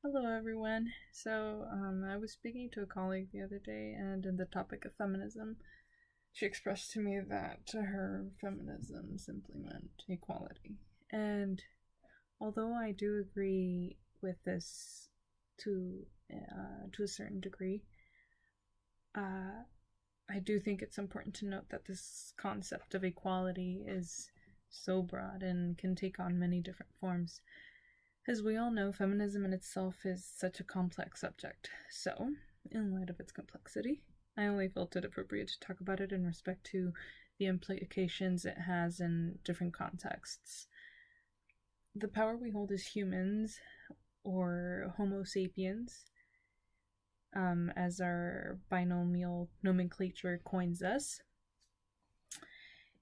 Hello, everyone. I was speaking to a colleague the other day, and in the topic of feminism, she expressed to me that to her, feminism simply meant equality. And although I do agree with this to a certain degree, uh, I do think it's important to note that this concept of equality is so broad and can take on many different forms. As we all know, feminism in itself is such a complex subject. So, in light of its complexity, I only felt it appropriate to talk about it in respect to the implications it has in different contexts. The power we hold as humans, or Homo sapiens, as our binomial nomenclature coins us,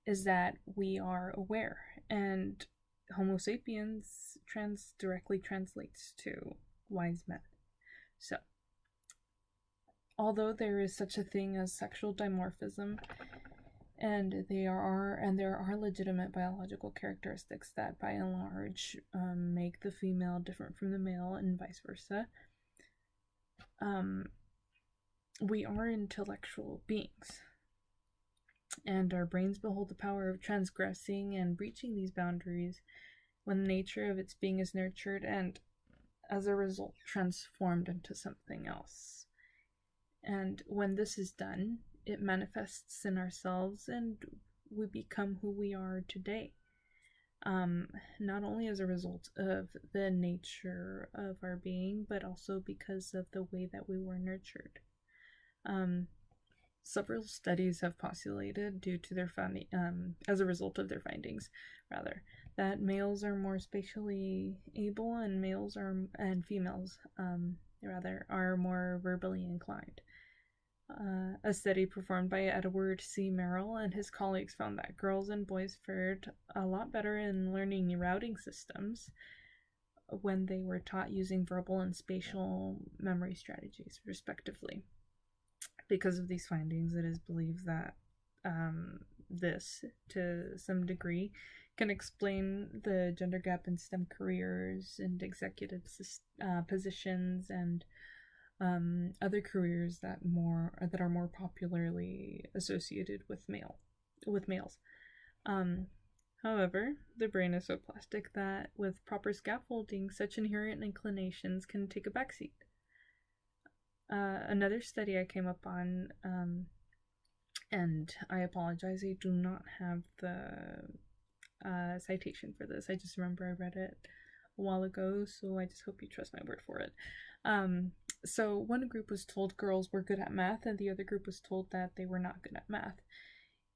is that we are aware, and Homo sapiens directly translates to wise men. So, although there is such a thing as sexual dimorphism, and there are legitimate biological characteristics that, by and large, make the female different from the male, and vice versa. We are intellectual beings, and our brains behold the power of transgressing and breaching these boundaries when the nature of its being is nurtured and, as a result, transformed into something else. And when this is done, it manifests in ourselves and we become who we are today. Not only as a result of the nature of our being, but also because of the way that we were nurtured. Several studies have postulated, due to their as a result of their findings, that males are more spatially able, and females, are more verbally inclined. A study performed by Edward C. Merrill and his colleagues found that girls and boys fared a lot better in learning routing systems when they were taught using verbal and spatial memory strategies, respectively. Because of these findings, it is believed that this, to some degree, can explain the gender gap in STEM careers and executive positions and other careers that are more popularly associated with males. However, the brain is so plastic that with proper scaffolding, such inherent inclinations can take a backseat. Another study I came up on, and I apologize, I do not have the citation for this. I just remember I read it a while ago, so I just hope you trust my word for it. So one group was told girls were good at math, and the other group was told that they were not good at math.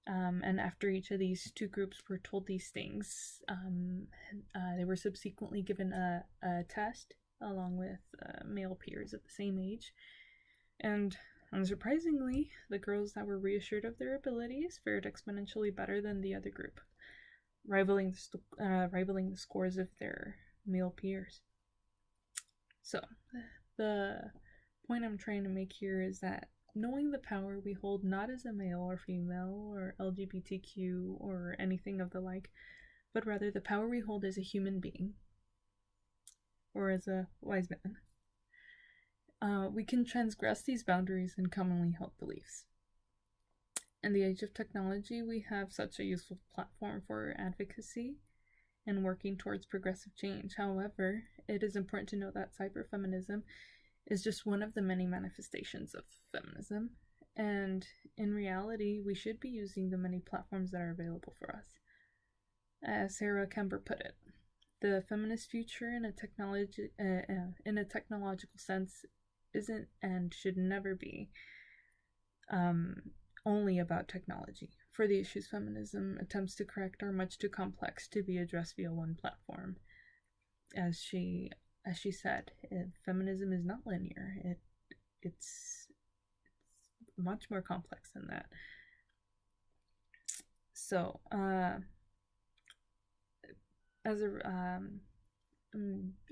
And after each of these two groups were told these things, they were subsequently given a test along with male peers of the same age. And unsurprisingly, the girls that were reassured of their abilities fared exponentially better than the other group, rivaling the scores of their male peers. So, the point I'm trying to make here is that knowing the power we hold not as a male or female or LGBTQ or anything of the like, but rather the power we hold as a human being or as a wise man, we can transgress these boundaries and commonly held beliefs. In the age of technology, we have such a useful platform for advocacy and working towards progressive change. However, it is important to note that cyberfeminism is just one of the many manifestations of feminism, and in reality, we should be using the many platforms that are available for us. As Sarah Kemper put it, the feminist future in a technological sense isn't and should never be only about technology, for the issues feminism attempts to correct are much too complex to be addressed via one platform. As she said, feminism is not linear. It's much more complex than that. So,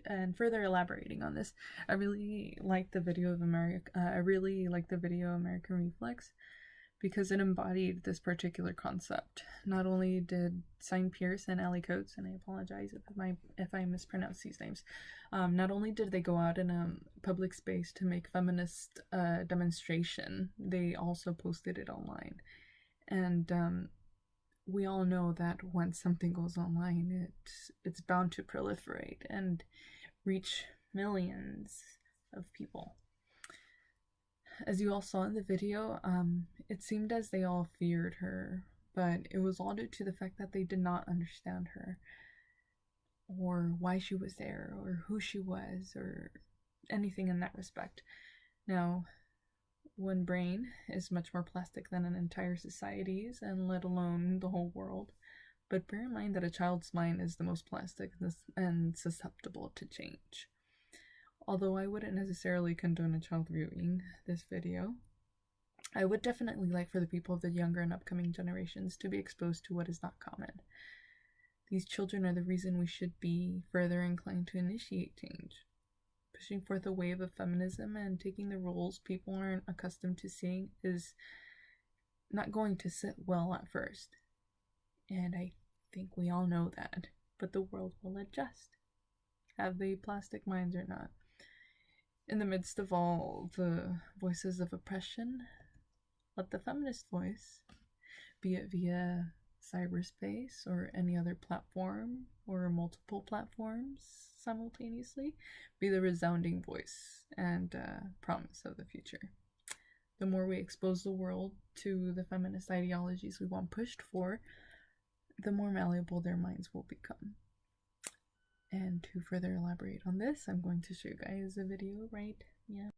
and further elaborating on this, I really like the video of American Reflex, because it embodied this particular concept. Not only did Sign Pierce and Allie Coates, and I apologize if I mispronounce these names, not only did they go out in a public space to make feminist demonstration, they also posted it online. And we all know that once something goes online, it's bound to proliferate and reach millions of people. As you all saw in the video, it seemed as they all feared her, but it was all due to the fact that they did not understand her, or why she was there, or who she was, or anything in that respect. Now, one brain is much more plastic than an entire society's, and let alone the whole world. But bear in mind that a child's mind is the most plastic and susceptible to change. Although I wouldn't necessarily condone a child viewing this video, I would definitely like for the people of the younger and upcoming generations to be exposed to what is not common. These children are the reason we should be further inclined to initiate change. Pushing forth a wave of feminism and taking the roles people aren't accustomed to seeing is not going to sit well at first. And I think we all know that, but the world will adjust, have they plastic minds or not. In the midst of all the voices of oppression, let the feminist voice, be it via cyberspace or any other platform or multiple platforms simultaneously, be the resounding voice and promise of the future. The more we expose the world to the feminist ideologies we want pushed for, the more malleable their minds will become. And to further elaborate on this, I'm going to show you guys a video right now.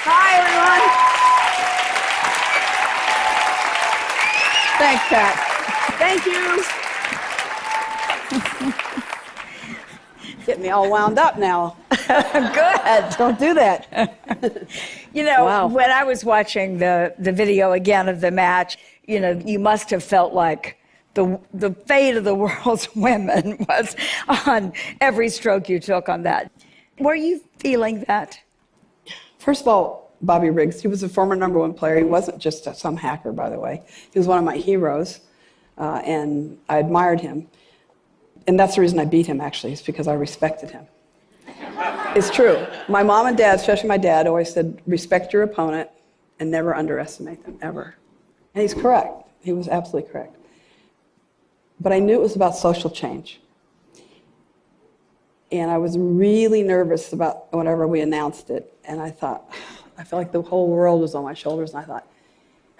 Hi, everyone. Thanks, Pat. Thank you. Get me all wound up now. Good. Don't do that. You know, Wow. when I was watching the video again of the match, you know, you must have felt like the fate of the world's women was on every stroke you took on that. Were you feeling that? First of all, Bobby Riggs, he was a former #1 player. He wasn't just some hacker, by the way. He was one of my heroes, and I admired him. And that's the reason I beat him, actually, is because I respected him. It's true. My mom and dad, especially my dad, always said, respect your opponent and never underestimate them, ever. And he's correct. He was absolutely correct. But I knew it was about social change. And I was really nervous about whenever we announced it. And I thought, I felt like the whole world was on my shoulders. And I thought,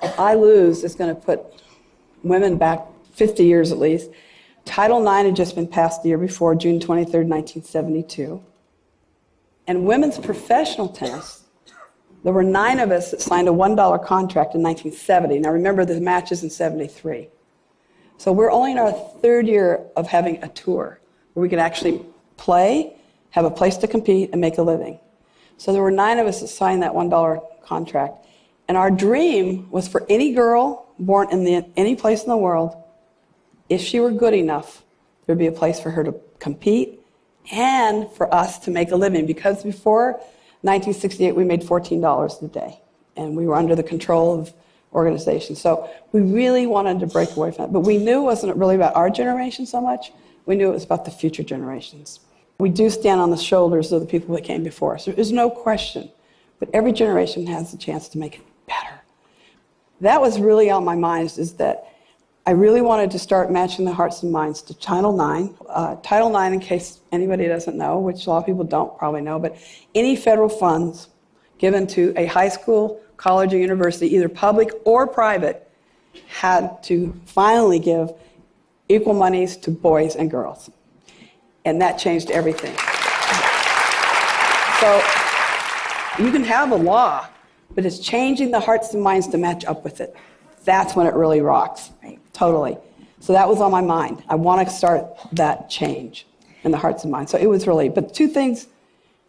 if I lose, it's going to put women back 50 years at least. Title IX had just been passed the year before, June 23rd, 1972. And women's professional tennis, there were 9 of us that signed a $1 contract in 1970. Now remember, the match is in 73. So we're only in our 3rd year of having a tour where we could actually play, have a place to compete, and make a living. So there were 9 of us that signed that $1 contract. And our dream was for any girl born in any place in the world, if she were good enough, there'd be a place for her to compete and for us to make a living. Because before 1968, we made $14 a day, and we were under the control of organizations. So we really wanted to break away from that. But we knew it wasn't really about our generation so much. We knew it was about the future generations. We do stand on the shoulders of the people that came before us. There's no question. But every generation has a chance to make it better. That was really on my mind, is that I really wanted to start matching the hearts and minds to Title IX. Title IX, in case anybody doesn't know, which a lot of people don't probably know, but any federal funds given to a high school, college, or university, either public or private, had to finally give equal monies to boys and girls. And that changed everything. So you can have a law, but it's changing the hearts and minds to match up with it. That's when it really rocks. Right. Totally. So that was on my mind. I want to start that change in the hearts and minds. So it was really, but 2 things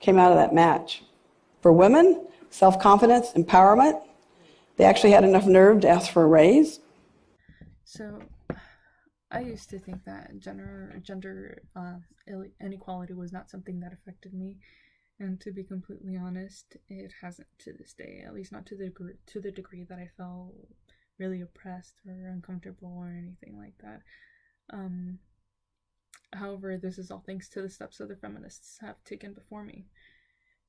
came out of that match. For women, self-confidence, empowerment. They actually had enough nerve to ask for a raise. So I used to think that gender inequality was not something that affected me, and to be completely honest, it hasn't to this day. At least not to the degree that I felt really oppressed or uncomfortable or anything like that. Um, However, this is all thanks to the steps other feminists have taken before me.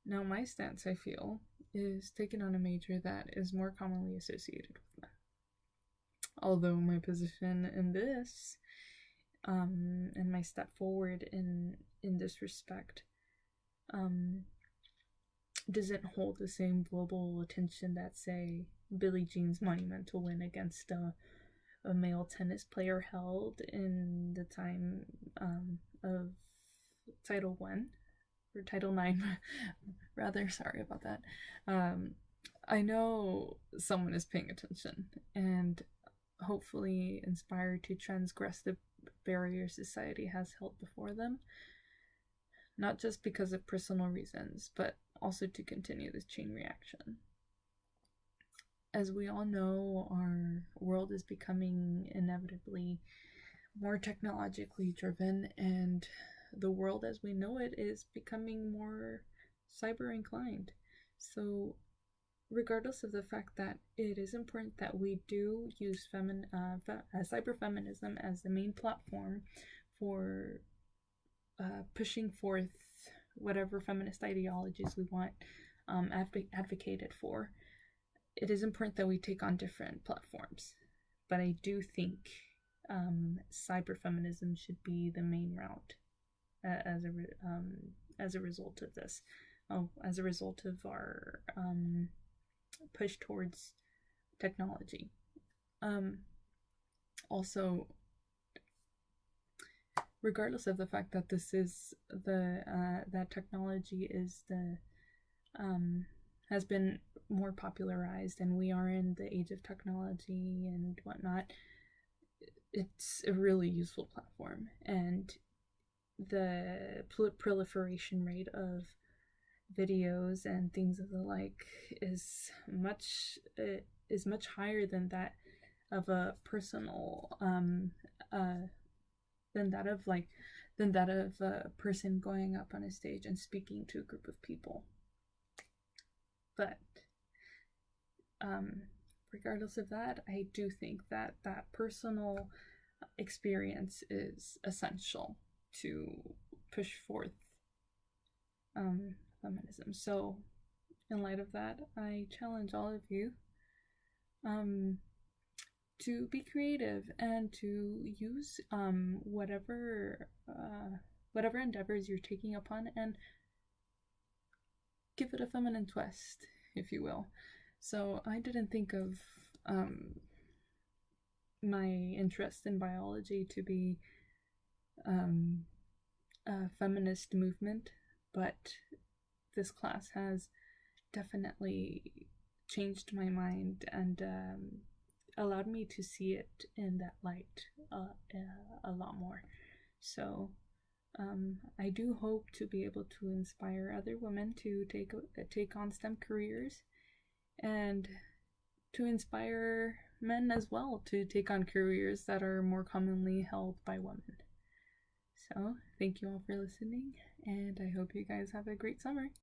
Now, my stance, I feel, is taking on a major that is more commonly associated with men. Although my position in this, and my step forward in this respect, doesn't hold the same global attention that, say, Billie Jean's monumental win against a male tennis player held in the time of Title I, or Title IX, rather. Sorry about that. I know someone is paying attention and hopefully inspired to transgress the barriers society has held before them, not just because of personal reasons, but also to continue this chain reaction. As we all know, our world is becoming inevitably more technologically driven, and the world as we know it is becoming more cyber inclined. So, regardless of the fact that it is important that we do use cyber feminism as the main platform for pushing forth whatever feminist ideologies we want advocated for, it is important that we take on different platforms. But I do think cyber feminism should be the main route as a result of this. As a result of our push towards technology. Also, regardless of the fact that this is that technology is has been more popularized and we are in the age of technology and whatnot, it's a really useful platform, and the proliferation rate of videos and things of the like is much higher than that of a personal than that of a person going up on a stage and speaking to a group of people. But regardless of that, I do think that that personal experience is essential to push forth feminism. So, in light of that, I challenge all of you to be creative and to use whatever endeavors you're taking upon and give it a feminine twist, if you will. So I didn't think of my interest in biology to be a feminist movement, but this class has definitely changed my mind and allowed me to see it in that light a lot more. So I do hope to be able to inspire other women to take on STEM careers, and to inspire men as well to take on careers that are more commonly held by women. So, thank you all for listening, and I hope you guys have a great summer.